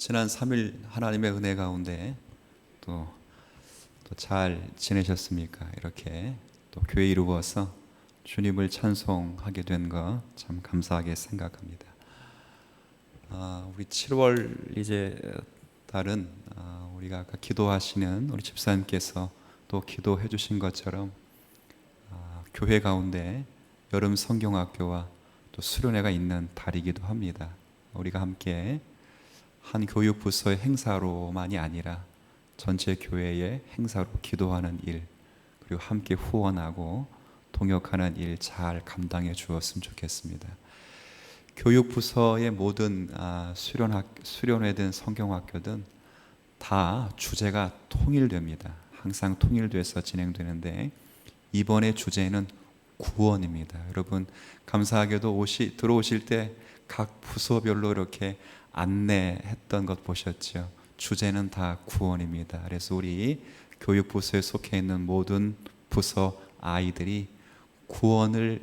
지난 3일 하나님의 은혜 가운데 또 잘 지내셨습니까? 이렇게 또 교회 이루어서 주님을 찬송하게 된 거 참 감사하게 생각합니다. 우리 7월 이제 달은 우리가 아까 기도하시는 우리 집사님께서 또 기도해 주신 것처럼 교회 가운데 여름 성경학교와 또 수련회가 있는 달이기도 합니다. 우리가 함께 한 교육부서의 행사로만이 아니라 전체 교회의 행사로 기도하는 일, 그리고 함께 후원하고 동역하는 일 잘 감당해 주었으면 좋겠습니다. 교육부서의 모든 수련회든 성경학교든 다 주제가 통일됩니다. 항상 통일돼서 진행되는데 이번의 주제는 구원입니다. 여러분 감사하게도 들어오실 때 각 부서별로 이렇게 안내했던 것 보셨죠? 주제는 다 구원입니다. 그래서 우리 교육부서에 속해 있는 모든 부서 아이들이 구원의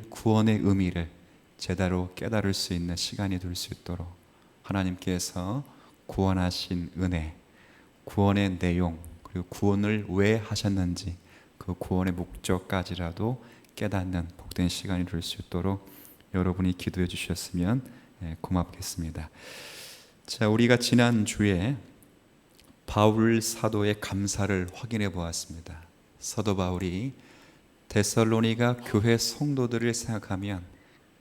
의미를 제대로 깨달을 수 있는 시간이 될 수 있도록 하나님께서 구원하신 은혜, 구원의 내용, 그리고 구원을 왜 하셨는지 그 구원의 목적까지라도 깨닫는 복된 시간이 될 수 있도록 여러분이 기도해 주셨으면 고맙겠습니다. 자, 우리가 지난 주에 바울 사도의 감사를 확인해 보았습니다. 사도 바울이 데살로니가 교회 성도들을 생각하면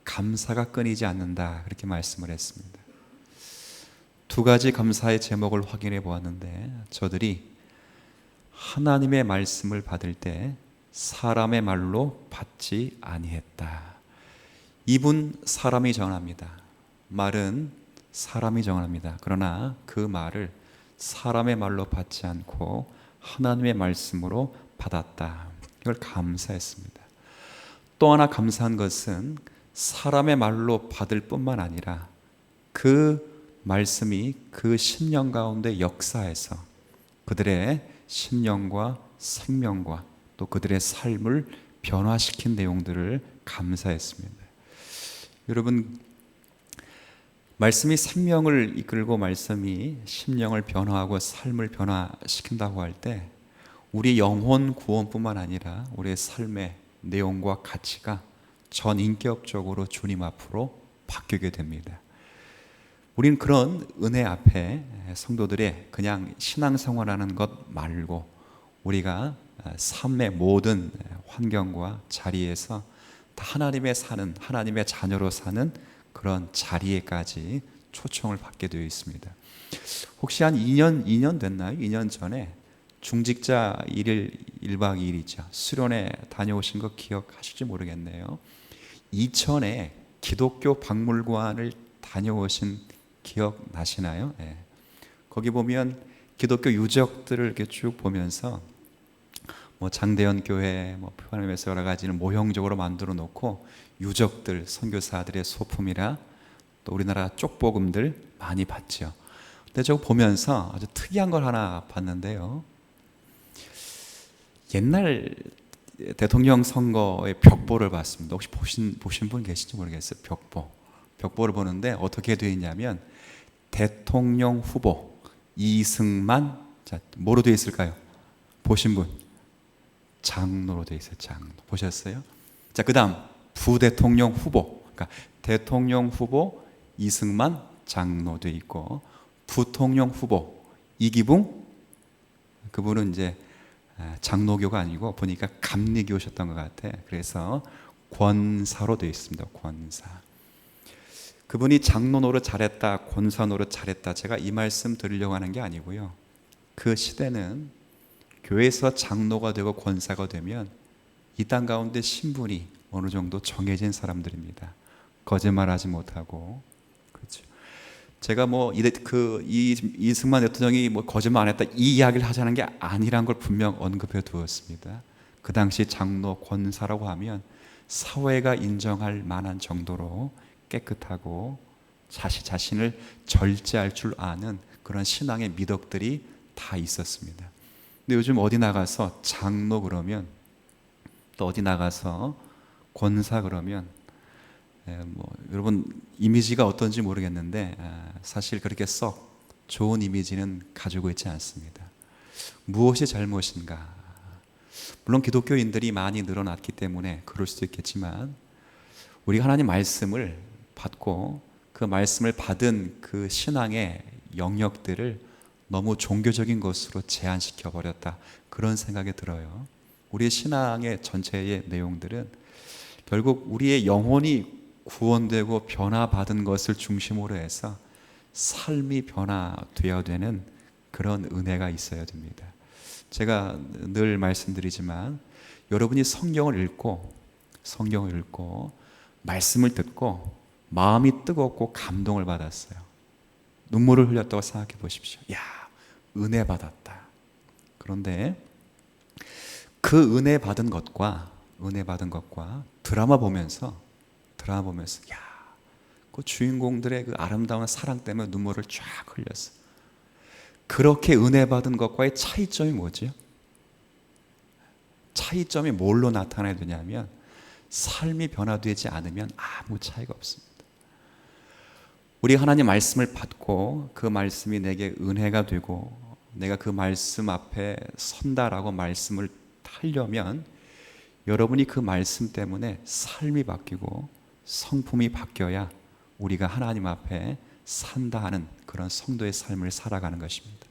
감사가 끊이지 않는다, 그렇게 말씀을 했습니다. 두 가지 감사의 제목을 확인해 보았는데, 저들이 하나님의 말씀을 받을 때 사람의 말로 받지 아니했다. 입은 사람이 정합니다. 말은 사람이 정합니다. 그러나 그 말을 사람의 말로 받지 않고 하나님의 말씀으로 받았다. 이걸 감사했습니다. 또 하나 감사한 것은 사람의 말로 받을 뿐만 아니라 그 말씀이 그 심령 가운데 역사해서 그들의 심령과 생명과 또 그들의 삶을 변화시킨 내용들을 감사했습니다. 여러분, 말씀이 생명을 이끌고 말씀이 심령을 변화하고 삶을 변화시킨다고 할 때 우리 영혼 구원뿐만 아니라 우리의 삶의 내용과 가치가 전인격적으로 주님 앞으로 바뀌게 됩니다. 우리는 그런 은혜 앞에 성도들의 그냥 신앙생활하는 것 말고 우리가 삶의 모든 환경과 자리에서 다 하나님의 자녀로 사는 그런 자리에까지 초청을 받게 되어 있습니다. 혹시 한 2년 됐나요? 2년 전에 중직자 1박 2일이죠. 수련회 다녀오신 거 기억하실지 모르겠네요. 이천에 기독교 박물관을 다녀오신 기억 나시나요? 네. 거기 보면 기독교 유적들을 이렇게 쭉 보면서 장대현 교회, 표관함에서 여러 가지를 모형적으로 만들어 놓고 유적들, 선교사들의 소품이라 또 우리나라 쪽복음들 많이 봤죠. 근데 저거 보면서 아주 특이한 걸 하나 봤는데요. 옛날 대통령 선거의 벽보를 봤습니다. 혹시 보신 분 계신지 모르겠어요. 벽보를 보는데 어떻게 되어 있냐면 대통령 후보 이승만, 자, 뭐로 되어 있을까요? 보신 분? 장로로 되어 있어요. 장로. 보셨어요? 자, 그 다음 부대통령 후보, 그러니까 대통령 후보 이승만 장로 되어 있고, 부통령 후보 이기붕, 그분은 이제 장로교가 아니고 보니까 감리교셨던 것 같아. 그래서 권사로 되어 있습니다. 권사. 그분이 장로 노릇 잘했다, 권사 노릇 잘했다, 제가 이 말씀 드리려고 하는 게 아니고요. 그 시대는 교회에서 장로가 되고 권사가 되면 이 땅 가운데 신분이 어느 정도 정해진 사람들입니다. 거짓말하지 못하고. 그렇죠. 제가 이승만 대통령이 거짓말 안 했다 이 이야기를 하자는 게 아니란 걸 분명 언급해 두었습니다. 그 당시 장로 권사라고 하면 사회가 인정할 만한 정도로 깨끗하고 자신을 절제할 줄 아는 그런 신앙의 미덕들이 다 있었습니다. 근데 요즘 어디 나가서 장로 그러면, 또 어디 나가서 권사 그러면 여러분 이미지가 어떤지 모르겠는데 사실 그렇게 썩 좋은 이미지는 가지고 있지 않습니다. 무엇이 잘못인가? 물론 기독교인들이 많이 늘어났기 때문에 그럴 수도 있겠지만, 우리가 하나님 말씀을 받고 그 말씀을 받은 그 신앙의 영역들을 너무 종교적인 것으로 제한시켜 버렸다, 그런 생각이 들어요. 우리의 신앙의 전체의 내용들은 결국 우리의 영혼이 구원되고 변화받은 것을 중심으로 해서 삶이 변화되어야 되는 그런 은혜가 있어야 됩니다. 제가 늘 말씀드리지만, 여러분이 성경을 읽고 말씀을 듣고 마음이 뜨겁고 감동을 받았어요. 눈물을 흘렸다고 생각해 보십시오. 야, 은혜 받았다. 그런데 그 은혜 받은 것과 드라마 보면서 야, 그 주인공들의 그 아름다운 사랑 때문에 눈물을 쫙 흘렸어. 그렇게 은혜 받은 것과의 차이점이 뭐죠? 차이점이 뭘로 나타나야 되냐면, 삶이 변화되지 않으면 아무 차이가 없습니다. 우리 하나님 말씀을 받고 그 말씀이 내게 은혜가 되고 내가 그 말씀 앞에 선다라고 말씀을 하려면, 여러분이 그 말씀 때문에 삶이 바뀌고 성품이 바뀌어야 우리가 하나님 앞에 산다 하는 그런 성도의 삶을 살아가는 것입니다.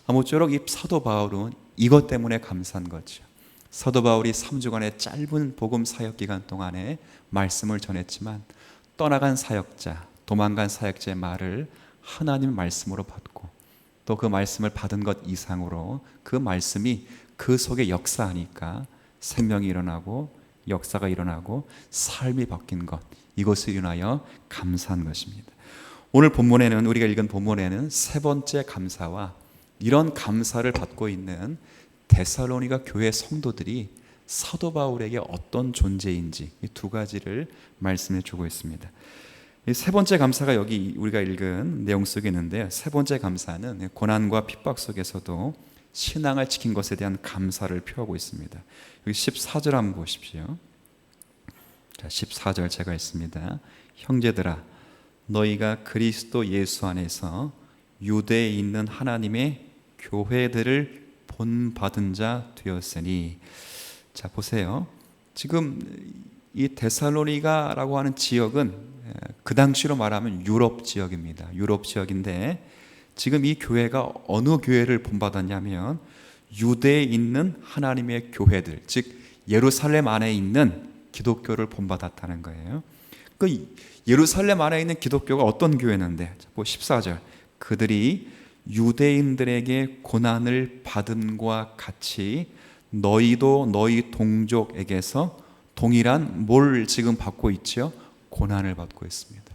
아무쪼록 이 사도 바울은 이것 때문에 감사한 거죠. 사도 바울이 3주간의 짧은 복음 사역 기간 동안에 말씀을 전했지만, 떠나간 사역자, 도망간 사역자의 말을 하나님 말씀으로 받고 또 그 말씀을 받은 것 이상으로 그 말씀이 그 속에 역사하니까 생명이 일어나고 역사가 일어나고 삶이 바뀐 것, 이것을 인하여 감사한 것입니다. 오늘 본문에는, 우리가 읽은 본문에는 세 번째 감사와 이런 감사를 받고 있는 데살로니가 교회 성도들이 사도 바울에게 어떤 존재인지, 이 두 가지를 말씀해 주고 있습니다. 이 세 번째 감사가 여기 우리가 읽은 내용 속에 있는데요, 세 번째 감사는 고난과 핍박 속에서도 신앙을 지킨 것에 대한 감사를 표하고 있습니다. 여기 14절 한번 보십시오. 자, 14절 제가 읽습니다. 형제들아, 너희가 그리스도 예수 안에서 유대에 있는 하나님의 교회들을 본받은 자 되었으니. 자, 보세요. 지금 이 데살로니가라고 하는 지역은 그 당시로 말하면 유럽 지역입니다. 유럽 지역인데, 지금 이 교회가 어느 교회를 본받았냐면 유대에 있는 하나님의 교회들, 즉 예루살렘 안에 있는 기독교를 본받았다는 거예요. 그 예루살렘 안에 있는 기독교가 어떤 교회인데, 14절, 그들이 유대인들에게 고난을 받음과 같이 너희도 너희 동족에게서 동일한 뭘 지금 받고 있죠? 고난을 받고 있습니다.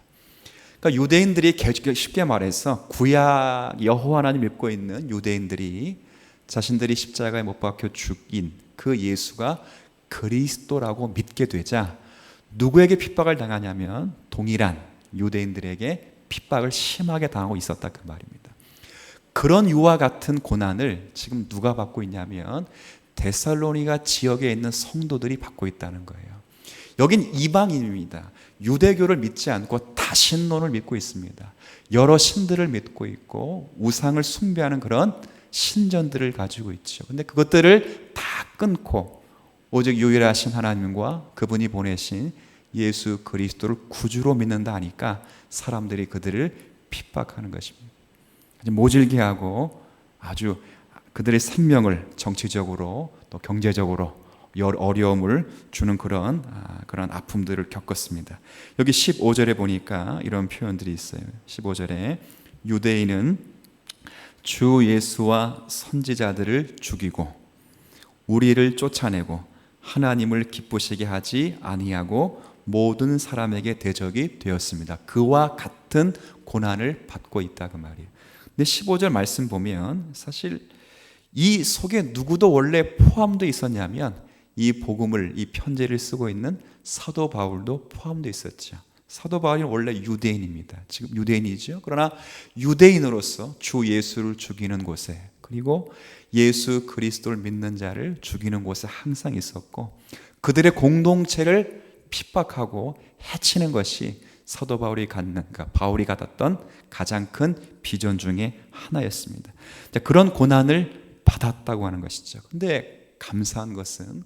그러니까 유대인들이, 쉽게 말해서 구약 여호와 하나님 믿고 있는 유대인들이 자신들이 십자가에 못 박혀 죽인 그 예수가 그리스도라고 믿게 되자 누구에게 핍박을 당하냐면 동일한 유대인들에게 핍박을 심하게 당하고 있었다, 그 말입니다. 그런 유와 같은 고난을 지금 누가 받고 있냐면 데살로니가 지역에 있는 성도들이 받고 있다는 거예요. 여긴 이방인입니다. 유대교를 믿지 않고 다신론을 믿고 있습니다. 여러 신들을 믿고 있고 우상을 숭배하는 그런 신전들을 가지고 있죠. 근데 그것들을 다 끊고 오직 유일하신 하나님과 그분이 보내신 예수 그리스도를 구주로 믿는다 하니까 사람들이 그들을 핍박하는 것입니다. 모질게 하고 아주 그들의 생명을 정치적으로 또 경제적으로 어려움을 주는 그런 아픔들을 겪었습니다. 여기 15절에 보니까 이런 표현들이 있어요. 15절에 유대인은 주 예수와 선지자들을 죽이고 우리를 쫓아내고 하나님을 기쁘시게 하지 아니하고 모든 사람에게 대적이 되었습니다. 그와 같은 고난을 받고 있다, 그 말이에요. 근데 15절 말씀 보면 사실 이 속에 누구도 원래 포함되어 있었냐면 이 복음을, 이 편지를 쓰고 있는 사도 바울도 포함되어 있었죠. 사도 바울이 원래 유대인입니다. 지금 유대인이죠. 그러나 유대인으로서 주 예수를 죽이는 곳에, 그리고 예수 그리스도를 믿는 자를 죽이는 곳에 항상 있었고, 그들의 공동체를 핍박하고 해치는 것이 사도 바울이 바울이 갖았던 가장 큰 비전 중에 하나였습니다. 그런 고난을 받았다고 하는 것이죠. 근데 감사한 것은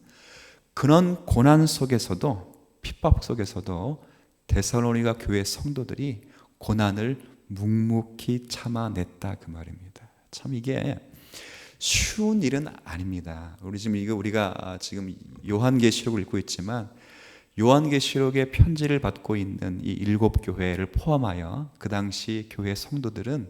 그런 고난 속에서도, 핍박 속에서도 데살로니가 교회 성도들이 고난을 묵묵히 참아냈다 그 말입니다. 참 이게 쉬운 일은 아닙니다. 우리가 지금 요한계시록을 읽고 있지만 요한계시록의 편지를 받고 있는 이 7교회를 포함하여 그 당시 교회 성도들은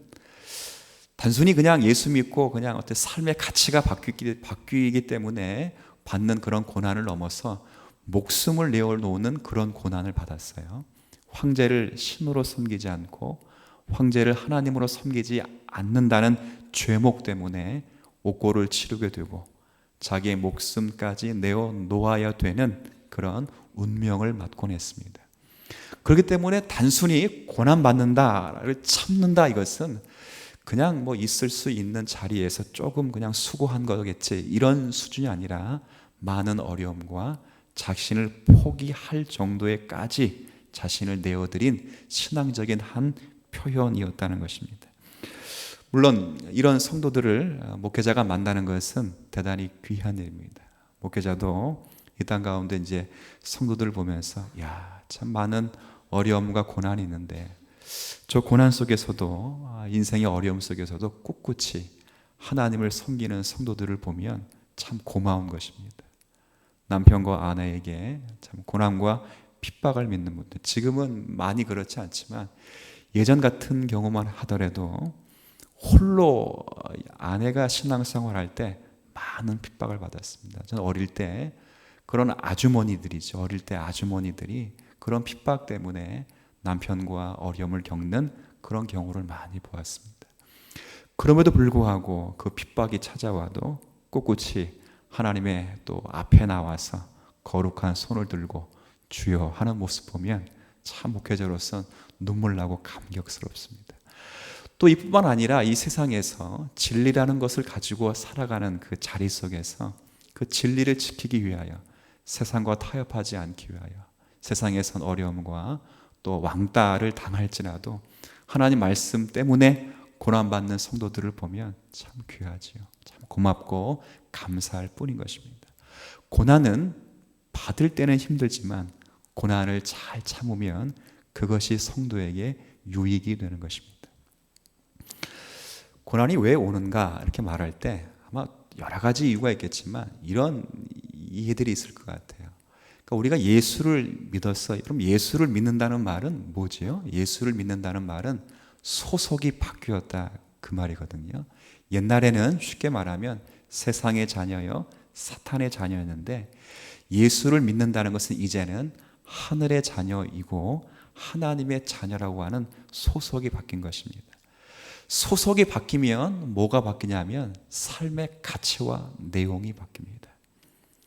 단순히 그냥 예수 믿고 그냥 어떤 삶의 가치가 바뀌기 때문에 받는 그런 고난을 넘어서 목숨을 내어놓는 그런 고난을 받았어요. 황제를 신으로 섬기지 않고 황제를 하나님으로 섬기지 않는다는 죄목 때문에 옥고를 치르게 되고 자기의 목숨까지 내어놓아야 되는 그런 운명을 맞곤 했습니다. 그렇기 때문에 단순히 고난받는다를 참는다, 이것은 그냥 있을 수 있는 자리에서 조금 그냥 수고한 거겠지, 이런 수준이 아니라 많은 어려움과 자신을 포기할 정도에까지 자신을 내어드린 신앙적인 한 표현이었다는 것입니다. 물론 이런 성도들을 목회자가 만나는 것은 대단히 귀한 일입니다. 목회자도 이 땅 가운데 이제 성도들을 보면서 참 많은 어려움과 고난이 있는데 저 고난 속에서도, 인생의 어려움 속에서도 꿋꿋이 하나님을 섬기는 성도들을 보면 참 고마운 것입니다. 남편과 아내에게 참 고난과 핍박을 믿는 분들, 지금은 많이 그렇지 않지만 예전 같은 경우만 하더라도 홀로 아내가 신앙생활할 때 많은 핍박을 받았습니다. 저는 어릴 때 그런 아주머니들이죠. 어릴 때 아주머니들이 그런 핍박 때문에 남편과 어려움을 겪는 그런 경우를 많이 보았습니다. 그럼에도 불구하고 그 핍박이 찾아와도 꿋꿋이 하나님의 또 앞에 나와서 거룩한 손을 들고 주여 하는 모습 보면 참 목회자로서 눈물 나고 감격스럽습니다. 또 이뿐만 아니라 이 세상에서 진리라는 것을 가지고 살아가는 그 자리 속에서 그 진리를 지키기 위하여, 세상과 타협하지 않기 위하여, 세상에선 어려움과 또 왕따를 당할지라도 하나님 말씀 때문에 고난받는 성도들을 보면 참 귀하지요. 참 고맙고 감사할 뿐인 것입니다. 고난은 받을 때는 힘들지만 고난을 잘 참으면 그것이 성도에게 유익이 되는 것입니다. 고난이 왜 오는가 이렇게 말할 때 아마 여러 가지 이유가 있겠지만 이런 이해들이 있을 것 같아요. 그러니까 우리가 예수를 믿었어요. 그럼 예수를 믿는다는 말은 뭐지요? 예수를 믿는다는 말은 소속이 바뀌었다 그 말이거든요. 옛날에는 쉽게 말하면 세상의 자녀요, 사탄의 자녀였는데 예수를 믿는다는 것은 이제는 하늘의 자녀이고 하나님의 자녀라고 하는 소속이 바뀐 것입니다. 소속이 바뀌면 뭐가 바뀌냐면 삶의 가치와 내용이 바뀝니다.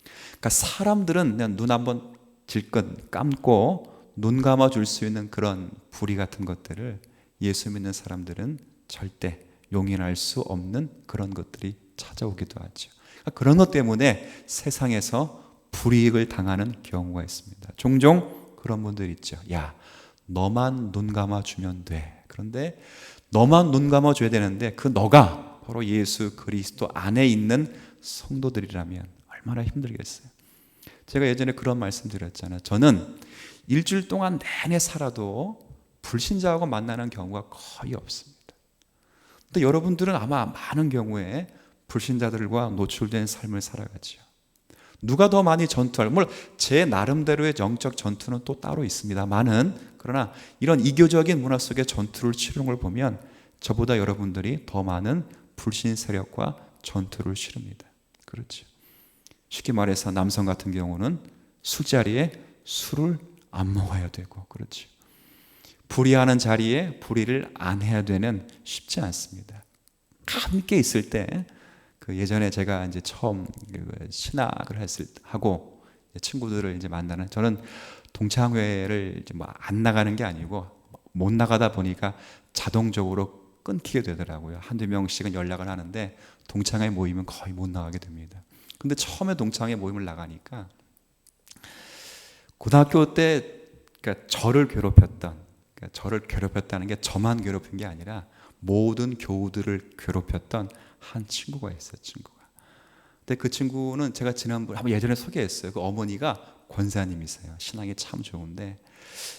그러니까 사람들은 그냥 눈 한번 질끈 감고 눈 감아 줄 수 있는 그런 불의 같은 것들을 예수 믿는 사람들은 절대 용인할 수 없는 그런 것들이 찾아오기도 하죠. 그러니까 그런 것 때문에 세상에서 불이익을 당하는 경우가 있습니다. 종종 그런 분들 있죠. 야, 너만 눈 감아 주면 돼. 그런데 너만 눈 감아 줘야 되는데 그 너가 바로 예수 그리스도 안에 있는 성도들이라면 얼마나 힘들겠어요. 제가 예전에 그런 말씀 드렸잖아요. 저는 일주일 동안 내내 살아도 불신자하고 만나는 경우가 거의 없습니다. 근데 여러분들은 아마 많은 경우에 불신자들과 노출된 삶을 살아가죠. 누가 더 많이 전투할, 물론 제 나름대로의 영적 전투는 또 따로 있습니다만은, 그러나 이런 이교적인 문화 속에 전투를 치르는 걸 보면 저보다 여러분들이 더 많은 불신 세력과 전투를 치릅니다. 그렇죠. 쉽게 말해서 남성 같은 경우는 술자리에 술을 안 먹어야 되고, 그렇죠. 불의하는 자리에 불의를 안 해야 되는, 쉽지 않습니다. 함께 있을 때, 예전에 제가 이제 처음 신학을 하고 친구들을 이제 만나는, 저는 동창회를 이제 안 나가는 게 아니고 못 나가다 보니까 자동적으로 끊기게 되더라고요. 한두 명씩은 연락을 하는데 동창회 모임은 거의 못 나가게 됩니다. 근데 처음에 동창회 모임을 나가니까 고등학교 때 그러니까 저를 괴롭혔던, 그러니까 저를 괴롭혔다는 게 저만 괴롭힌 게 아니라 모든 교우들을 괴롭혔던 한 친구가 있어요. 친구가. 근데 그 친구는 제가 지난번에 한번 예전에 소개했어요. 그 어머니가 권사님이세요. 신앙이 참 좋은데,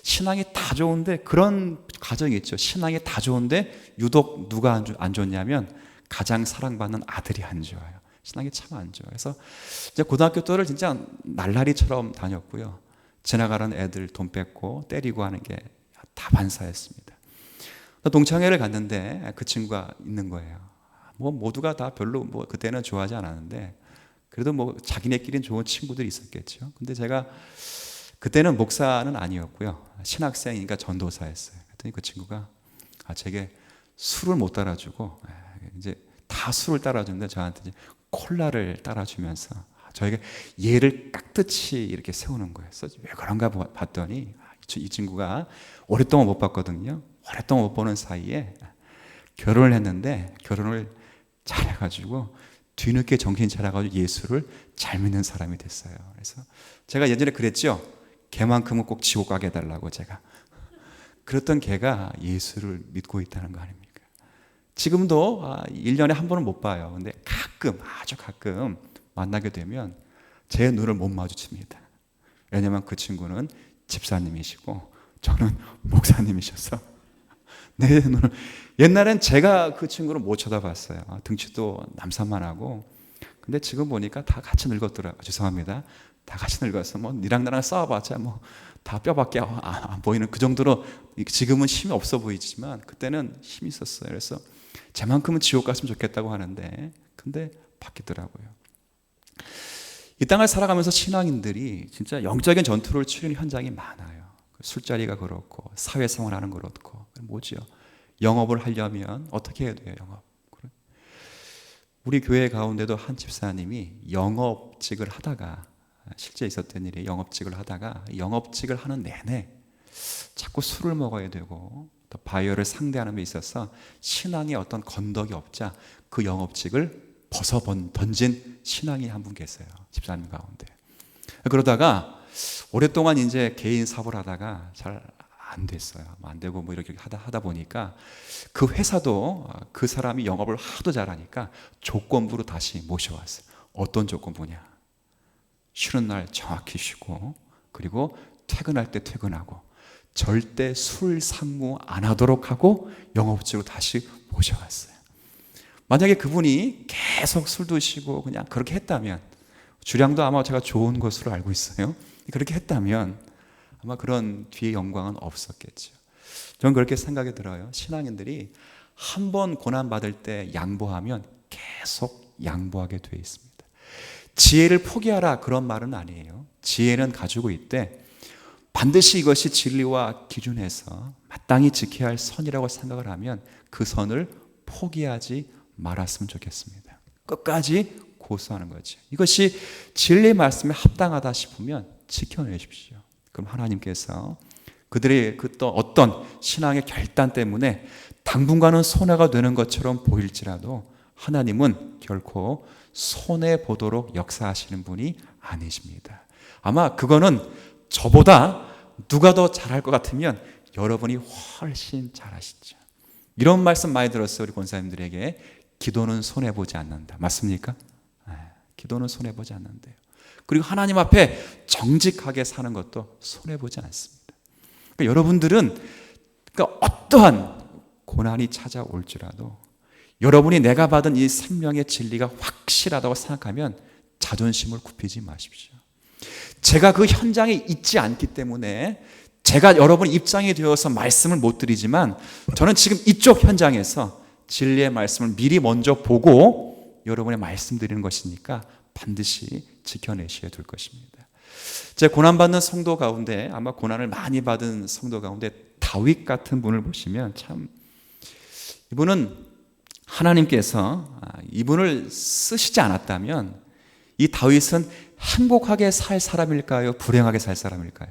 신앙이 다 좋은데 그런 가정이 있죠. 신앙이 다 좋은데 유독 누가 안 좋냐면 가장 사랑받는 아들이 안 좋아요. 신앙이 참 안 좋아요. 그래서 이제 고등학교 때를 진짜 날라리처럼 다녔고요. 지나가는 애들 돈 뺏고 때리고 하는 게 다 반사였습니다. 동창회를 갔는데 그 친구가 있는 거예요. 뭐 모두가 다 별로 뭐 그때는 좋아하지 않았는데 그래도 뭐 자기네끼리는 좋은 친구들이 있었겠죠. 근데 제가 그때는 목사는 아니었고요. 신학생이니까 전도사였어요. 그랬더니 그 친구가 제게 술을 못 따라주고 이제 다 술을 따라주는데 저한테 이제 콜라를 따라주면서 저에게 예를 깍듯이 이렇게 세우는 거예요. 왜 그런가 봤더니 이 친구가 오랫동안 못 봤거든요. 오랫동안 못 보는 사이에 결혼을 했는데 결혼을 잘해가지고 뒤늦게 정신 차려가지고 예수를 잘 믿는 사람이 됐어요. 그래서 제가 예전에 그랬죠. 걔만큼은 꼭 지옥 가게 해달라고 제가. 그랬던 걔가 예수를 믿고 있다는 거 아닙니까? 지금도 1년에 한 번은 못 봐요. 근데 가끔, 아주 가끔 만나게 되면 제 눈을 못 마주칩니다. 왜냐하면 그 친구는 집사님이시고 저는 목사님이셔서 내 눈을, 옛날엔 제가 그 친구를 못 쳐다봤어요. 등치도 남산만하고. 근데 지금 보니까 다 같이 늙었더라고요. 죄송합니다. 다 같이 늙어서 뭐 니랑 나랑 싸워봤자 뭐 다 뼈밖에 안 보이는 그 정도로. 지금은 힘이 없어 보이지만 그때는 힘이 있었어요. 그래서 쟤만큼은 지옥 갔으면 좋겠다고 하는데 근데 바뀌더라고요. 이 땅을 살아가면서 신앙인들이 진짜 영적인 전투를 치르는 현장이 많아요. 술자리가 그렇고 사회생활하는 그렇고 뭐지요? 영업을 하려면 어떻게 해야 돼요? 영업. 우리 교회 가운데도 한 집사님이 영업직을 하다가, 실제 있었던 일이 영업직을 하다가 영업직을 하는 내내 자꾸 술을 먹어야 되고 또 바이어를 상대하는 데 있어서 신앙에 어떤 건덕이 없자 그 영업직을 벗어 던진 신앙이 한 분 계세요. 집사님 가운데. 그러다가 오랫동안 이제 개인 사업을 하다가 잘 안 됐어요. 안 되고 뭐 이렇게 하다 보니까 그 회사도 그 사람이 영업을 하도 잘하니까 조건부로 다시 모셔왔어요. 어떤 조건부냐? 쉬는 날 정확히 쉬고 그리고 퇴근할 때 퇴근하고 절대 술 상무 안 하도록 하고 영업직으로 다시 모셔왔어요. 만약에 그분이 계속 술 드시고 그냥 그렇게 했다면, 주량도 아마 제가 좋은 것으로 알고 있어요. 그렇게 했다면 아마 그런 뒤에 영광은 없었겠죠. 저는 그렇게 생각이 들어요. 신앙인들이 한 번 고난받을 때 양보하면 계속 양보하게 되어 있습니다. 지혜를 포기하라 그런 말은 아니에요. 지혜는 가지고 있되 반드시 이것이 진리와 기준에서 마땅히 지켜야 할 선이라고 생각을 하면 그 선을 포기하지 말았으면 좋겠습니다. 끝까지 고수하는 거죠. 이것이 진리의 말씀에 합당하다 싶으면 지켜내십시오. 그럼 하나님께서 그들의 그 또 어떤 신앙의 결단 때문에 당분간은 손해가 되는 것처럼 보일지라도 하나님은 결코 손해 보도록 역사하시는 분이 아니십니다. 아마 그거는 저보다 누가 더 잘할 것 같으면 여러분이 훨씬 잘하시죠. 이런 말씀 많이 들었어요. 우리 권사님들에게. 기도는 손해 보지 않는다. 맞습니까? 기도는 손해 보지 않는데요. 그리고 하나님 앞에 정직하게 사는 것도 손해 보지 않습니다. 그러니까 여러분들은 어떠한 고난이 찾아올지라도 여러분이 내가 받은 이 생명의 진리가 확실하다고 생각하면 자존심을 굽히지 마십시오. 제가 그 현장에 있지 않기 때문에 제가 여러분 입장이 되어서 말씀을 못 드리지만 저는 지금 이쪽 현장에서 진리의 말씀을 미리 먼저 보고 여러분의 말씀드리는 것이니까 반드시 지켜내셔야 될 것입니다. 제 고난받는 성도 가운데, 아마 고난을 많이 받은 성도 가운데 다윗 같은 분을 보시면 참, 이분은 하나님께서 이분을 쓰시지 않았다면 이 다윗은 행복하게 살 사람일까요? 불행하게 살 사람일까요?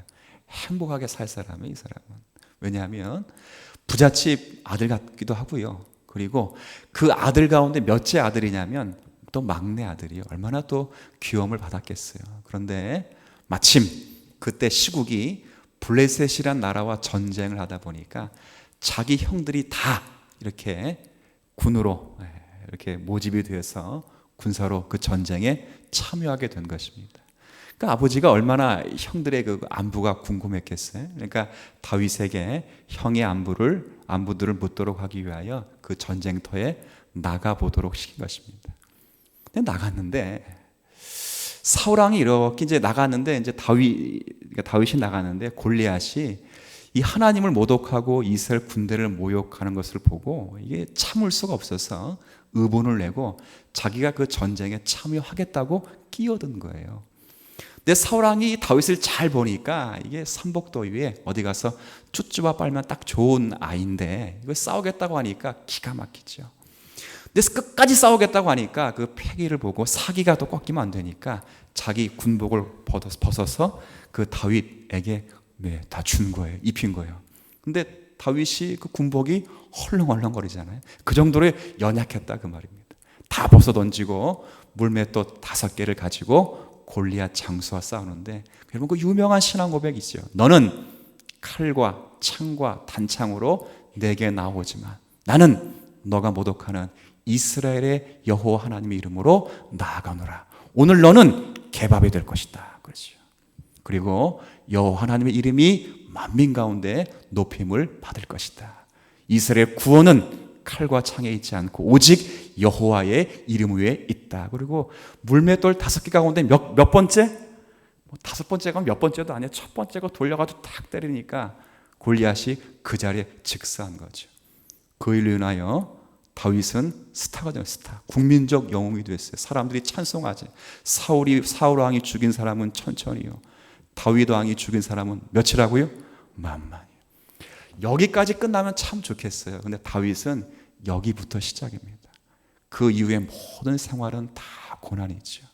행복하게 살 사람이에요, 이 사람은. 왜냐하면 부잣집 아들 같기도 하고요. 그리고 그 아들 가운데 몇째 아들이냐면 또 막내 아들이요. 얼마나 또 귀여움을 받았겠어요. 그런데 마침 그때 시국이 블레셋이란 나라와 전쟁을 하다 보니까 자기 형들이 다 이렇게 군으로 이렇게 모집이 되어서 군사로 그 전쟁에 참여하게 된 것입니다. 그러니까 아버지가 얼마나 형들의 그 안부가 궁금했겠어요. 그러니까 다윗에게 형의 안부들을 묻도록 하기 위하여 그 전쟁터에 나가 보도록 시킨 것입니다. 근데 나갔는데 사울 왕이 이렇게 이제 나갔는데 이제 다윗이 나갔는데 골리앗이 이 하나님을 모독하고 이스라엘 군대를 모욕하는 것을 보고 이게 참을 수가 없어서 의분을 내고 자기가 그 전쟁에 참여하겠다고 끼어든 거예요. 근데 사울 왕이 다윗을 잘 보니까 이게 삼복도 위에 어디 가서 쭈쭈바 빨면 딱 좋은 아이인데 이거 싸우겠다고 하니까 기가 막히죠. 근데 끝까지 싸우겠다고 하니까 그 패기를 보고 사기가 또 꺾이면 안 되니까 자기 군복을 벗어서 그 다윗에게 다 준 거예요. 입힌 거예요. 근데 다윗이 그 군복이 헐렁헐렁거리잖아요. 그 정도로 연약했다 그 말입니다. 다 벗어 던지고 물맷돌 5개를 가지고 골리앗 장수와 싸우는데, 여러분 그 유명한 신앙 고백이 있죠. 너는 칼과 창과 단창으로 내게 나오지만 나는 너가 모독하는 이스라엘의 여호와 하나님의 이름으로 나아가노라. 오늘 너는 개밥이 될 것이다. 그렇죠. 그리고 여호와 하나님의 이름이 만민 가운데 높임을 받을 것이다. 이스라엘 구원은 칼과 창에 있지 않고 오직 여호와의 이름 위에 있다. 그리고 물맷돌 5개 가운데 몇 번째? 5번째가 몇 번째도 아니야. 첫 번째가 돌려가지고 탁 때리니까 골리앗이 그 자리에 즉사한 거죠. 그 일로 인하여 다윗은 스타가 되었어요. 스타. 국민적 영웅이 됐어요. 사람들이 찬송하지. 사울 왕이 죽인 사람은 천천히요. 다윗 왕이 죽인 사람은 몇이라고요? 만만이요. 여기까지 끝나면 참 좋겠어요. 근데 다윗은 여기부터 시작입니다. 그 이후의 모든 생활은 다 고난이죠.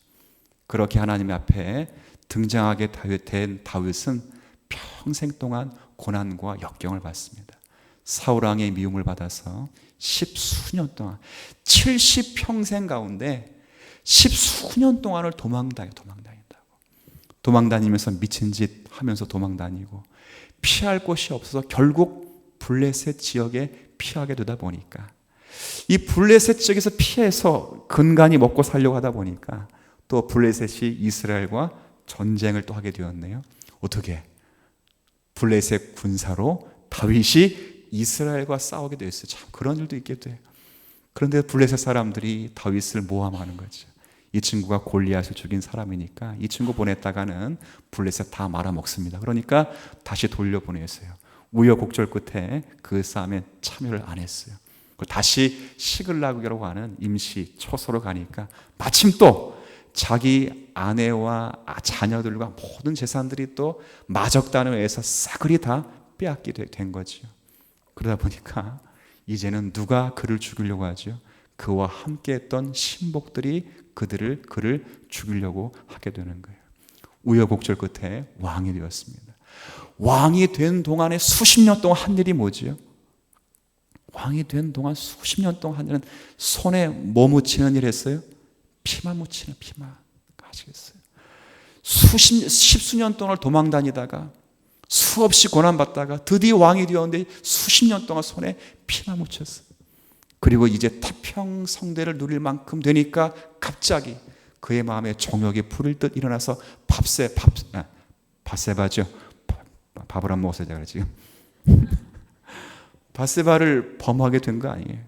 그렇게 하나님 앞에 등장하게 된 다윗은 평생 동안 고난과 역경을 받습니다. 사울 왕의 미움을 받아서 10수년 동안 70평생 가운데 10수년 동안을 도망다닌다고. 도망다니면서 미친 짓 하면서 도망다니고 피할 곳이 없어서 결국 블레셋 지역에 피하게 되다 보니까 이 블레셋 지역에서 피해서 근간히 먹고 살려고 하다 보니까 또 블레셋이 이스라엘과 전쟁을 또 하게 되었네요. 어떻게? 블레셋 군사로 다윗이 이스라엘과 싸우게 되었어요. 참 그런 일도 있게 돼요. 그런데 블레셋 사람들이 다윗을 모함하는 거죠. 이 친구가 골리앗을 죽인 사람이니까 이 친구 보냈다가는 블레셋 다 말아먹습니다. 그러니까 다시 돌려보내세요. 우여곡절 끝에 그 싸움에 참여를 안 했어요. 다시 시글락이라고 하는 임시 처소로 가니까 마침 또 자기 아내와 자녀들과 모든 재산들이 또 마적단에 의해서 싸그리 다 빼앗기게 된 거죠. 그러다 보니까 이제는 누가 그를 죽이려고 하죠? 그와 함께 했던 신복들이 그를 죽이려고 하게 되는 거예요. 우여곡절 끝에 왕이 되었습니다. 왕이 된 동안에 수십 년 동안 한 일이 뭐지요? 왕이 된 동안 수십 년 동안 한 일은 손에 뭐 묻히는 일 했어요? 피만 묻히는 피만. 아시겠어요? 십수년 동안 도망 다니다가 수없이 고난받다가 드디어 왕이 되었는데 수십 년 동안 손에 피만 묻혔어요. 그리고 이제 태평성대를 누릴 만큼 되니까 갑자기 그의 마음에 정욕이 부를 듯 일어나서 바세바죠. 밥을 안 먹어서 제가 지금 바세바를 범하게 된 거 아니에요.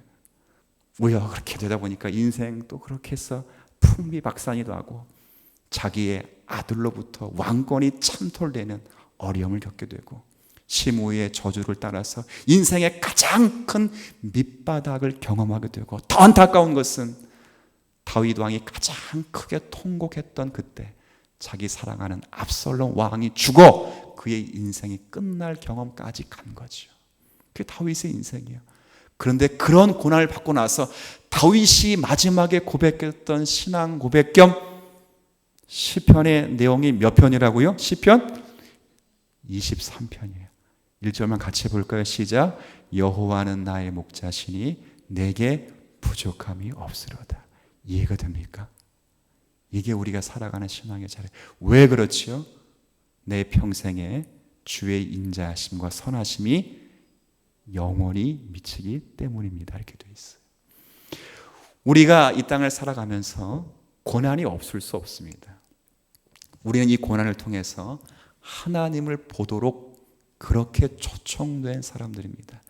우여 그렇게 되다 보니까 인생 또 그렇게 해서 풍비박산이도 하고 자기의 아들로부터 왕권이 참톨되는 어려움을 겪게 되고 시므의 저주를 따라서 인생의 가장 큰 밑바닥을 경험하게 되고 더 안타까운 것은 다윗 왕이 가장 크게 통곡했던 그때 자기 사랑하는 압살롬 왕이 죽어 그의 인생이 끝날 경험까지 간 거죠. 그게 다윗의 인생이에요. 그런데 그런 고난을 받고 나서 다윗이 마지막에 고백했던 신앙 고백 겸 시편의 내용이 몇 편이라고요? 시편 23편이에요. 1절만 같이 볼까요? 시작. 여호와는 나의 목자시니 내게 부족함이 없으로다. 이해가 됩니까? 이게 우리가 살아가는 신앙의 자리. 왜 그렇지요? 내 평생에 주의 인자하심과 선하심이 영원히 미치기 때문입니다. 이렇게 되어 있어요. 우리가 이 땅을 살아가면서 고난이 없을 수 없습니다. 우리는 이 고난을 통해서 하나님을 보도록 그렇게 초청된 사람들입니다.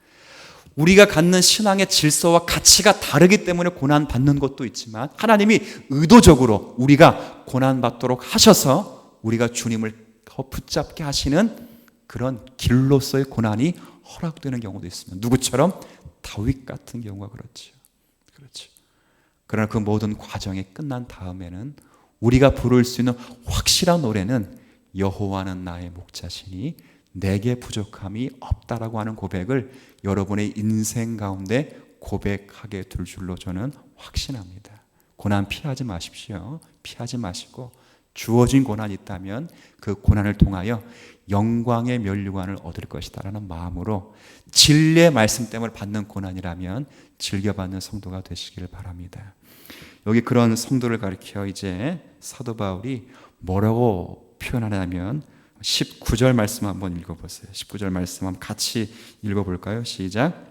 우리가 갖는 신앙의 질서와 가치가 다르기 때문에 고난받는 것도 있지만 하나님이 의도적으로 우리가 고난받도록 하셔서 우리가 주님을 더 붙잡게 하시는 그런 길로서의 고난이 허락되는 경우도 있습니다. 누구처럼? 다윗 같은 경우가 그렇죠. 그러나 그 모든 과정이 끝난 다음에는 우리가 부를 수 있는 확실한 노래는 여호와는 나의 목자시니 내게 부족함이 없다라고 하는 고백을 여러분의 인생 가운데 고백하게 될 줄로 저는 확신합니다. 고난 피하지 마십시오. 피하지 마시고 주어진 고난이 있다면 그 고난을 통하여 영광의 면류관을 얻을 것이다라는 마음으로 진리의 말씀 때문에 받는 고난이라면 즐겨받는 성도가 되시기를 바랍니다. 여기 그런 성도를 가리켜 이제 사도 바울이 뭐라고 표현하냐면 19절 말씀 한번 읽어보세요. 19절 말씀 한번 같이 읽어볼까요? 시작.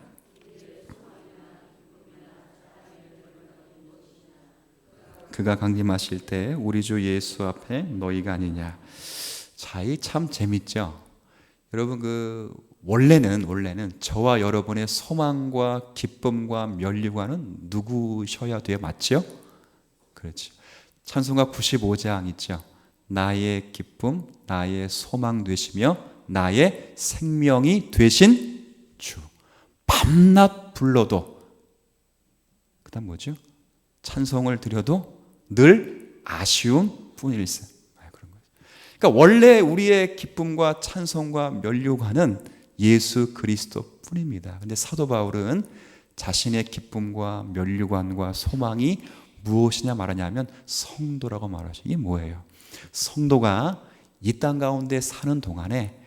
그가 강림하실 때 우리 주 예수 앞에 너희가 아니냐. 자, 이 참 재밌죠. 여러분 원래는 저와 여러분의 소망과 기쁨과 면류관은 누구셔야 돼요? 맞죠? 그렇죠. 찬송가 95장 있죠. 나의 기쁨, 나의 소망 되시며 나의 생명이 되신 주. 밤낮 불러도 그다음 뭐죠? 찬송을 드려도 늘 아쉬움 뿐일세. 그런 거죠. 그러니까 원래 우리의 기쁨과 찬송과 면류관은 예수 그리스도 뿐입니다. 근데 사도 바울은 자신의 기쁨과 면류관과 소망이 무엇이냐 말하냐면 성도라고 말하죠. 이게 뭐예요? 성도가 이 땅 가운데 사는 동안에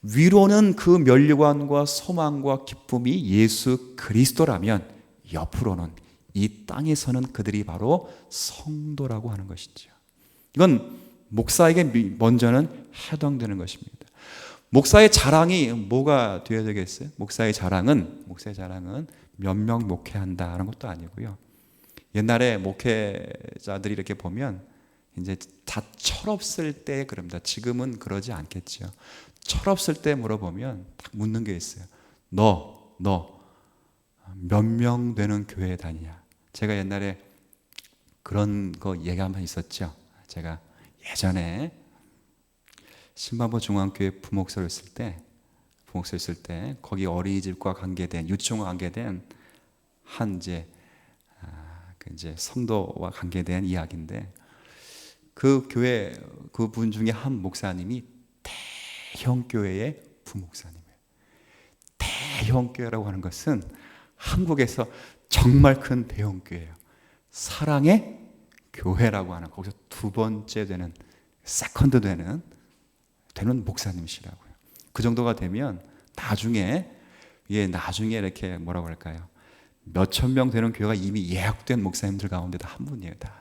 위로는 그 면류관과 소망과 기쁨이 예수 그리스도라면 옆으로는 이 땅에서는 그들이 바로 성도라고 하는 것이죠. 이건 목사에게 먼저는 해당되는 것입니다. 목사의 자랑이 뭐가 되어야 되겠어요? 목사의 자랑은 몇 명 목회한다는 것도 아니고요. 옛날에 목회자들이 이렇게 보면 이제 다 철없을 때 그럽니다. 지금은 그러지 않겠죠. 철없을 때 물어보면 딱 묻는 게 있어요. 너 몇 명 되는 교회에 다니냐? 제가 옛날에 그런 거 얘기 한번 있었죠. 제가 예전에 신반포 중앙교회 부목사로 있을 때 거기 어린이집과 관계된 유치원과 관계된 한 이제 성도와 관계된 이야기인데 그 교회 그분 중에 한 목사님이 대형 교회의 부목사님이에요. 대형 교회라고 하는 것은 한국에서 정말 큰 대형 교회예요. 사랑의 교회라고 하는 거기서 두 번째 되는 세컨드 되는 목사님이시라고요. 그 정도가 되면 나중에 이렇게 뭐라고 할까요? 몇천 명 되는 교회가 이미 예약된 목사님들 가운데 다 한 분이에요, 다.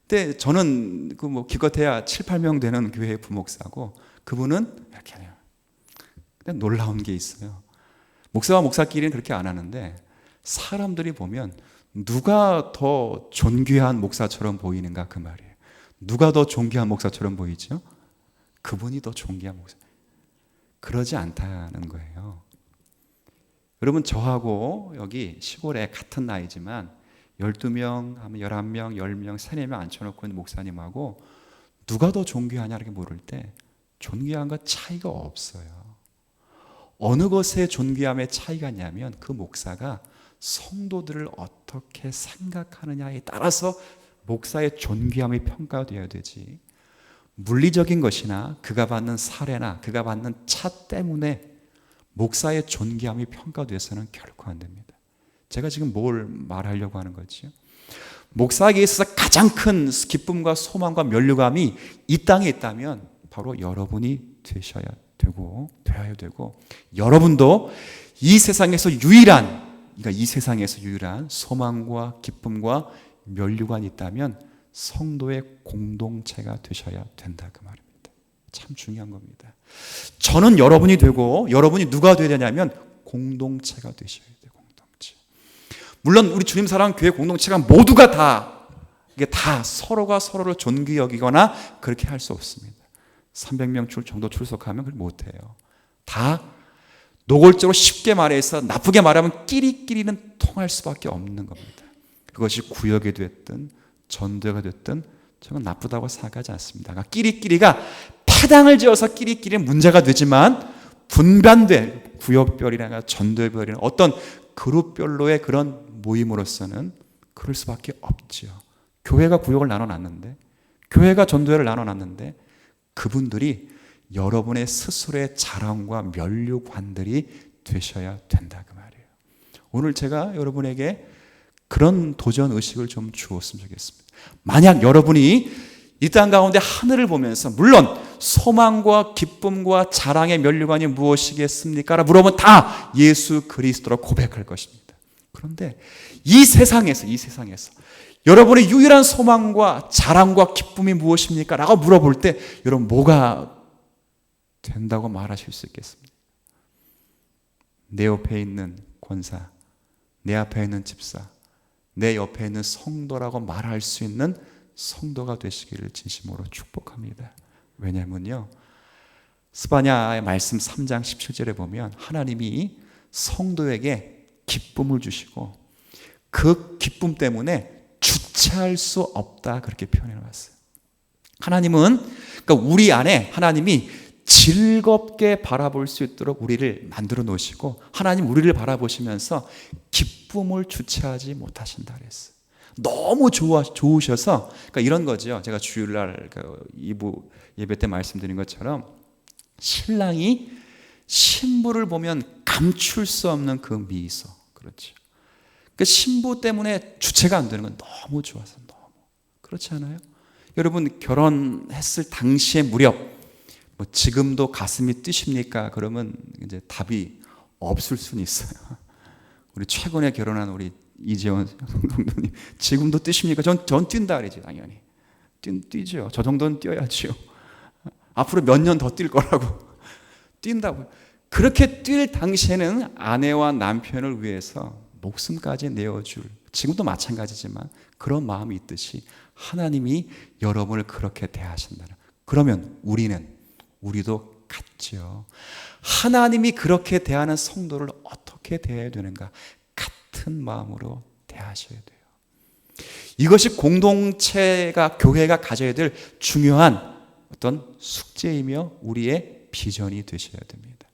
근데 저는 기껏해야 7, 8명 되는 교회의 부목사고 그분은 이렇게 해요. 근데 놀라운 게 있어요. 목사와 목사끼리는 그렇게 안 하는데 사람들이 보면 누가 더 존귀한 목사처럼 보이는가 그 말이에요. 누가 더 존귀한 목사처럼 보이죠? 그분이 더 존귀한 목사. 그러지 않다는 거예요. 여러분 저하고 여기 시골에 같은 나이지만 12명, 11명, 10명, 3, 4명 앉혀놓고 있는 목사님하고 누가 더 존귀하냐 이렇게 물을 때 존귀함과 차이가 없어요. 어느 것의 존귀함의 차이가 있냐면 그 목사가 성도들을 어떻게 생각하느냐에 따라서 목사의 존귀함이 평가되어야 되지 물리적인 것이나 그가 받는 사례나 그가 받는 차 때문에 목사의 존귀함이 평가돼서는 결코 안 됩니다. 제가 지금 뭘 말하려고 하는 거죠? 목사에게 있어서 가장 큰 기쁨과 소망과 면류감이 이 땅에 있다면 바로 여러분이 되어야 되고 여러분도 이 세상에서 유일한 소망과 기쁨과 면류관이 있다면 성도의 공동체가 되셔야 된다 그 말입니다. 참 중요한 겁니다. 저는 여러분이 되고 여러분이 누가 되어야 되냐면 공동체가 되셔야 돼요. 공동체. 물론 우리 주님 사랑 교회 공동체가 모두가 이게 다 서로가 서로를 존귀 여기거나 그렇게 할 수 없습니다. 300명 정도 출석하면 그걸 못해요. 다 노골적으로 쉽게 말해서 나쁘게 말하면 끼리끼리는 통할 수밖에 없는 겁니다. 그것이 구역이 됐든 전도가 됐든 저는 나쁘다고 생각하지 않습니다. 그러니까 끼리끼리가 파당을 지어서 끼리끼리 문제가 되지만 분반된 구역별이나 전도별이나 어떤 그룹별로의 그런 모임으로서는 그럴 수밖에 없죠. 교회가 구역을 나눠놨는데, 교회가 전도회를 나눠놨는데 그분들이 여러분의 스스로의 자랑과 면류관들이 되셔야 된다 그 말이에요. 오늘 제가 여러분에게 그런 도전 의식을 좀 주었으면 좋겠습니다. 만약 여러분이 이 땅 가운데 하늘을 보면서 물론 소망과 기쁨과 자랑의 면류관이 무엇이겠습니까? 라고 물어보면 다 예수 그리스도로 고백할 것입니다. 그런데 이 세상에서 여러분의 유일한 소망과 자랑과 기쁨이 무엇입니까? 라고 물어볼 때 여러분 뭐가 된다고 말하실 수 있겠습니까? 내 옆에 있는 권사, 내 앞에 있는 집사, 내 옆에 있는 성도라고 말할 수 있는 성도가 되시기를 진심으로 축복합니다. 왜냐하면요, 스바냐의 말씀 3장 17절에 보면 하나님이 성도에게 기쁨을 주시고 그 기쁨 때문에 주체할 수 없다 그렇게 표현해 놨어요. 하나님은 그러니까 우리 안에 하나님이 즐겁게 바라볼 수 있도록 우리를 만들어 놓으시고 하나님 우리를 바라보시면서 기쁨을 주체하지 못하신다 그랬어요. 너무 좋으셔서 그러니까 이런 거죠. 제가 주일날 2부 예배 때 말씀드린 것처럼 신랑이 신부를 보면 감출 수 없는 그 미소, 그렇죠. 그 신부 때문에 주체가 안 되는 건 너무 좋아서 너무 그렇지 않아요? 여러분 결혼했을 당시의 무렵 뭐 지금도 가슴이 뛰십니까? 그러면 이제 답이 없을 수는 있어요. 우리 최근에 결혼한 우리 이재원 성도님 지금도 뛰십니까? 전 뛴다 그러지 당연히 뛰죠. 저 정도는 뛰어야죠. 앞으로 몇 년 더 뛸 거라고 뛴다고. 그렇게 뛸 당시에는 아내와 남편을 위해서 목숨까지 내어줄, 지금도 마찬가지지만 그런 마음이 있듯이 하나님이 여러분을 그렇게 대하신다는. 그러면 우리도 같죠. 하나님이 그렇게 대하는 성도를 어떻게 대해야 되는가? 같은 마음으로 대하셔야 돼요. 이것이 공동체가, 교회가 가져야 될 중요한 어떤 숙제이며 우리의 비전이 되셔야 됩니다.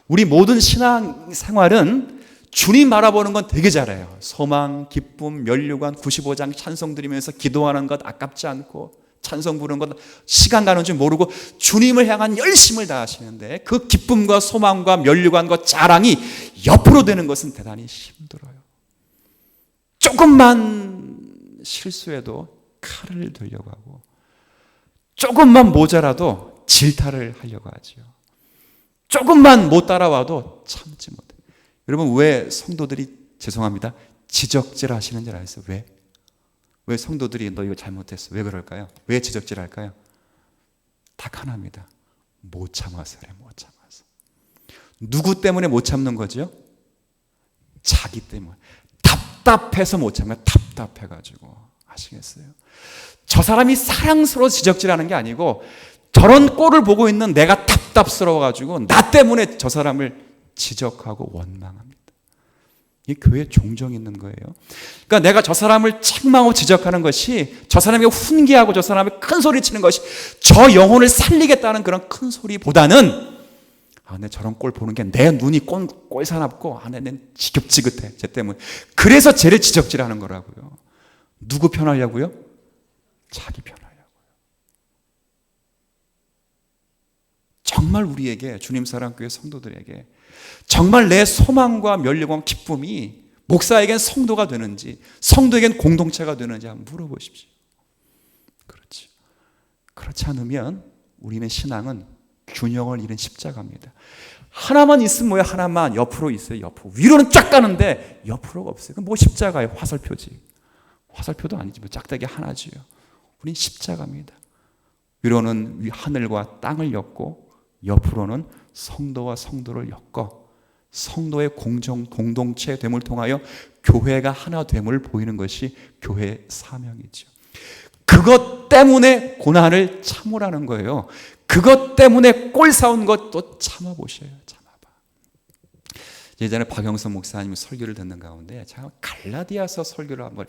우리 모든 신앙 생활은 주님 바라보는 건 되게 잘해요. 소망, 기쁨, 면류관, 95장 찬송 드리면서 기도하는 것 아깝지 않고 찬송 부르는 것 시간 가는 줄 모르고 주님을 향한 열심을 다하시는데 그 기쁨과 소망과 면류관과 자랑이 옆으로 되는 것은 대단히 힘들어요. 조금만 실수해도 칼을 들려고 하고 조금만 모자라도 질타를 하려고 하죠. 조금만 못 따라와도 참지 못해요. 여러분 왜 성도들이 죄송합니다 지적질 하시는 줄 아세요? 왜 성도들이 너 이거 잘못했어? 왜 그럴까요? 왜 지적질 할까요? 딱 하나입니다. 못 참아서 그래. 못 참아서. 누구 때문에 못 참는 거죠? 자기 때문에. 답답해서 못 참아요. 답답해가지고. 아시겠어요? 저 사람이 사랑스러워 지적질하는 게 아니고 저런 꼴을 보고 있는 내가 답답스러워가지고 나 때문에 저 사람을 지적하고 원망합니다. 이게 교회에 종종 있는 거예요. 그러니까 내가 저 사람을 책망하고 지적하는 것이 저 사람에게 훈계하고 저 사람을 큰 소리 치는 것이 저 영혼을 살리겠다는 그런 큰 소리보다는 내 저런 꼴 보는 게 내 눈이 꼴사납고 내 지긋지긋해 쟤 때문에. 그래서 쟤를 지적질하는 거라고요. 누구 편하려고요? 자기 편하려고요. 정말 우리에게 주님 사랑교회 성도들에게 정말 내 소망과 면류관 기쁨이 목사에겐 성도가 되는지 성도에겐 공동체가 되는지 한번 물어보십시오. 그렇지. 그렇지 않으면 우리는 신앙은 균형을 잃은 십자가입니다. 하나만 있으면 뭐야? 하나만 옆으로 있어요. 옆으로. 위로는 쫙 가는데 옆으로가 없어요. 그럼 뭐 십자가예요? 화살표지. 화살표도 아니지. 뭐 짝대기 하나지요. 우린 십자가입니다. 위로는 하늘과 땅을 엮고 옆으로는 성도와 성도를 엮어 성도의 공동체 됨을 통하여 교회가 하나 됨을 보이는 것이 교회의 사명이죠. 그것 때문에 고난을 참으라는 거예요. 그것 때문에 꼴 사온 것도 참아보셔요. 참아봐. 예전에 박영선 목사님 설교를 듣는 가운데 제가 갈라디아서 설교를 한번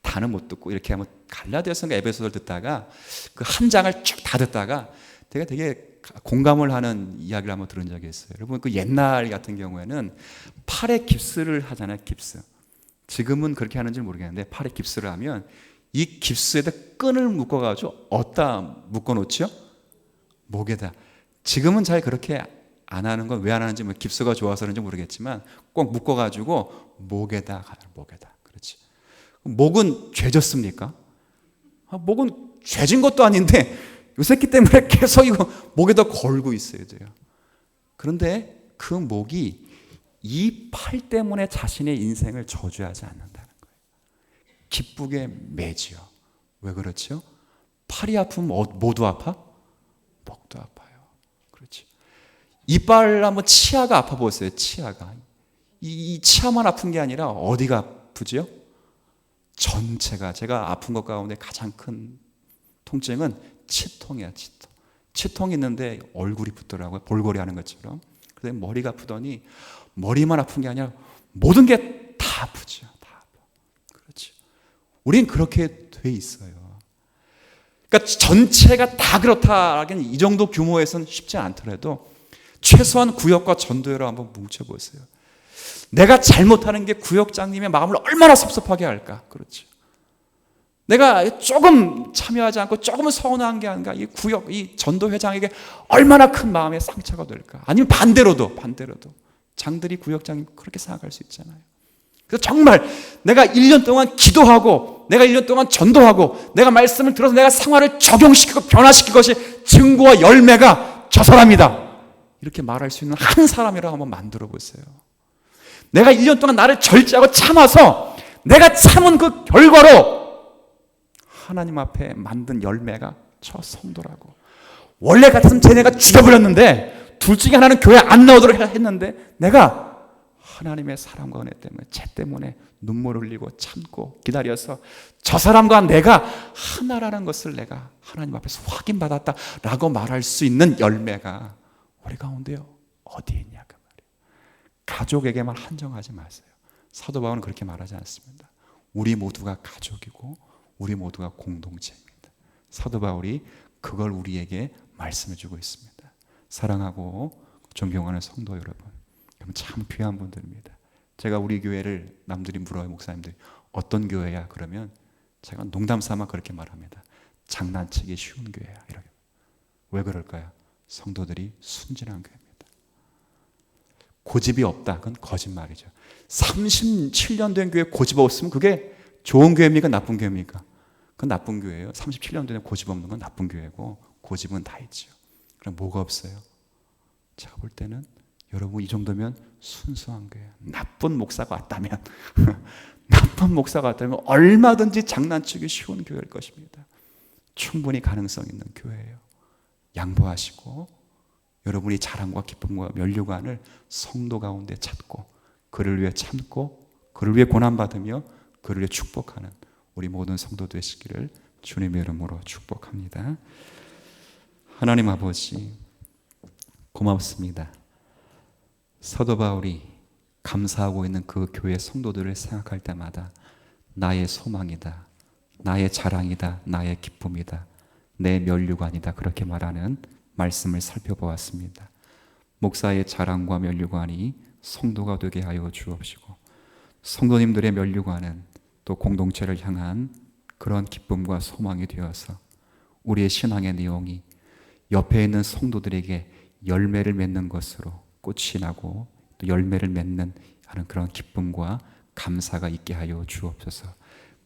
다는 못 듣고 이렇게 하면 갈라디아서인가 에베소서를 듣다가 그 한 장을 쭉 다 듣다가 제가 되게 공감을 하는 이야기를 한번 들은 적이 있어요. 여러분 그 옛날 같은 경우에는 팔에 깁스를 하잖아요. 깁스. 지금은 그렇게 하는지 모르겠는데 팔에 깁스를 하면 이 깁스에다 끈을 묶어가지고 어디다 묶어놓죠? 목에다. 지금은 잘 그렇게 안 하는 건 왜 안 하는지 뭐 깁스가 좋아서 그런지 모르겠지만 꼭 묶어가지고 목에다 가요. 목에다. 그렇지. 목은 죄졌습니까? 목은 죄진 것도 아닌데 요 새끼 때문에 계속 이거 목에다 걸고 있어야 돼요. 그런데 그 목이 이 팔 때문에 자신의 인생을 저주하지 않는다는 거예요. 기쁘게 매지요. 왜 그렇죠? 팔이 아프면 모두 아파? 목도 아파요. 그렇지. 이빨 한번 치아가 아파 보세요. 치아가. 이 치아만 아픈 게 아니라 어디가 아프죠? 전체가. 제가 아픈 것 가운데 가장 큰 통증은 치통이야. 치통이 있는데 얼굴이 붓더라고요. 볼거리 하는 것처럼. 그래서 머리가 아프더니 머리만 아픈 게 아니라 모든 게 다 아프죠. 다 아파. 그렇지. 우린 그렇게 돼 있어요. 그러니까 전체가 다 그렇다라기는 이 정도 규모에서는 쉽지 않더라도 최소한 구역과 전도회로 한번 뭉쳐보세요. 내가 잘못하는 게 구역장님의 마음을 얼마나 섭섭하게 할까? 그렇죠. 내가 조금 참여하지 않고 조금은 서운한 게 아닌가? 이 구역, 이 전도회장에게 얼마나 큰 마음의 상처가 될까? 아니면 반대로도 장들이 구역장님 그렇게 생각할 수 있잖아요. 그래서 정말 내가 1년 동안 기도하고 내가 1년 동안 전도하고 내가 말씀을 들어서 내가 생활을 적용시키고 변화시킨 것이 증거와 열매가 저 사람이다. 이렇게 말할 수 있는 한 사람이라고 한번 만들어 보세요. 내가 1년 동안 나를 절제하고 참아서 내가 참은 그 결과로 하나님 앞에 만든 열매가 저 성도라고. 원래 같았으면 쟤네가 죽여버렸는데 둘 중에 하나는 교회 안 나오도록 했는데 내가 하나님의 사랑과 은혜 때문에 쟤 때문에 눈물 흘리고 참고 기다려서 저 사람과 내가 하나라는 것을 내가 하나님 앞에서 확인받았다라고 말할 수 있는 열매가 우리 가운데요 어디에 있냐 그 말이에요. 가족에게만 한정하지 마세요. 사도 바울은 그렇게 말하지 않습니다. 우리 모두가 가족이고 우리 모두가 공동체입니다. 사도 바울이 그걸 우리에게 말씀해 주고 있습니다. 사랑하고 존경하는 성도 여러분, 참 귀한 분들입니다. 제가 우리 교회를 남들이 물어요. 목사님들이 어떤 교회야? 그러면 제가 농담 삼아 그렇게 말합니다. 장난치기 쉬운 교회야. 이렇게. 왜 그럴까요? 성도들이 순진한 교회입니다. 고집이 없다. 그건 거짓말이죠. 37년 된 교회 고집 없으면 그게 좋은 교회입니까? 나쁜 교회입니까? 그건 나쁜 교회예요. 37년 전에 고집 없는 건 나쁜 교회고 고집은 다 있죠. 그럼 뭐가 없어요? 제가 볼 때는 여러분 이 정도면 순수한 교회예요. 나쁜 목사가 왔다면 나쁜 목사가 왔다면 얼마든지 장난치기 쉬운 교회일 것입니다. 충분히 가능성 있는 교회예요. 양보하시고 여러분이 자랑과 기쁨과 면류관을 성도 가운데 찾고 그를 위해 참고 그를 위해 고난받으며 그를 위해 축복하는 우리 모든 성도 되시기를 주님의 이름으로 축복합니다. 하나님 아버지 고맙습니다. 사도 바울이 감사하고 있는 그 교회 성도들을 생각할 때마다 나의 소망이다, 나의 자랑이다, 나의 기쁨이다, 내 면류관이다 그렇게 말하는 말씀을 살펴보았습니다. 목사의 자랑과 면류관이 성도가 되게 하여 주옵시고 성도님들의 면류관은 또 공동체를 향한 그런 기쁨과 소망이 되어서 우리의 신앙의 내용이 옆에 있는 성도들에게 열매를 맺는 것으로 꽃이 나고 또 열매를 맺는 하는 그런 기쁨과 감사가 있게 하여 주옵소서.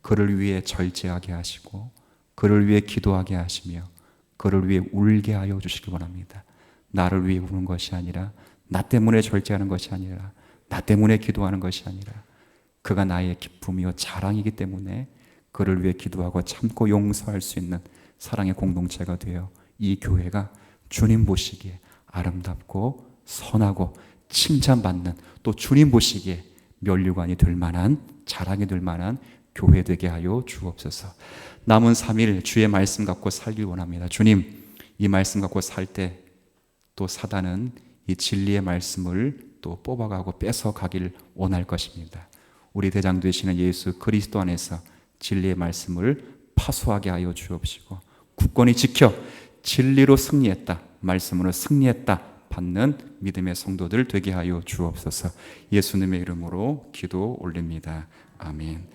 그를 위해 절제하게 하시고 그를 위해 기도하게 하시며 그를 위해 울게 하여 주시기 원합니다. 나를 위해 우는 것이 아니라 나 때문에 절제하는 것이 아니라 나 때문에 기도하는 것이 아니라 그가 나의 기쁨이요 자랑이기 때문에 그를 위해 기도하고 참고 용서할 수 있는 사랑의 공동체가 되어 이 교회가 주님 보시기에 아름답고 선하고 칭찬받는, 또 주님 보시기에 면류관이 될 만한, 자랑이 될 만한 교회 되게 하여 주옵소서. 남은 3일 주의 말씀 갖고 살길 원합니다. 주님, 이 말씀 갖고 살 때 또 사단은 이 진리의 말씀을 또 뽑아가고 뺏어가길 원할 것입니다. 우리 대장 되시는 예수 그리스도 안에서 진리의 말씀을 파수하게 하여 주옵시고, 굳건히 지켜 진리로 승리했다, 말씀으로 승리했다 받는 믿음의 성도들 되게 하여 주옵소서. 예수님의 이름으로 기도 올립니다. 아멘.